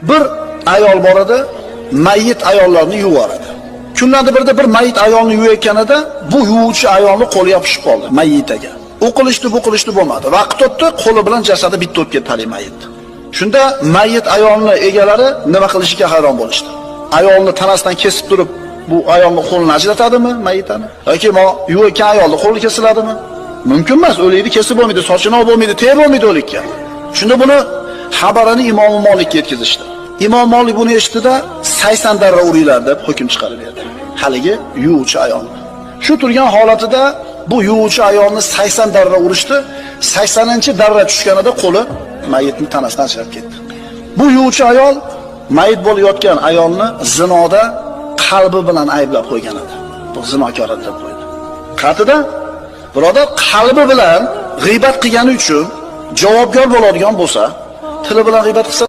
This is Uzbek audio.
Bir ayol bor edi, mayit ayollarni yuvaradi. Kunlarda birda bir mayit ayolni yuvayotganida bu yuvuvchi ayolning qo'li yopishib qoldi mayitaga. U qilishdi, bu qilishdi bo'lmadi. Vaqt o'tdi, qo'li bilan jasadi bitta o'tib ketdi hali mayit. Shunda mayit ayolni egalari nima qilishiga hayron bo'lishdi. Ayolni tanasidan kesib turib, bu ayolning qo'lini ajratadimi mayitani? Yoki yuvayotgan ayolning qo'li kesiladimi? Mumkin emas, o'likni kesib bo'lmaydi, sochini olib bo'lmaydi, tegib bo'lmaydi o'likka. Shunda buni xabarini Imom Molikka yetkazishdi. Imom Molik buni eshitdi-da 80 darra uringlar deb hukm chiqarib berdi. Haligi yuvuvchi ayol. Shu turgan holatida bu yuvuvchi ayolni 80 darra urishdi. 80-darra tushganida qo'li mayitning tanasidan chiqib ketdi. Bu yuvuvchi ayol mayit bo'lib yotgan ayolni zinoda qalbi bilan ayblab qo'ygan edi. Bu zinokor deb qo'ydi. Qatida birodar qalbi bilan g'iybat qilgani uchun javobgar bo'ladigan bo'lsa, tili bilan g'iybat qilsa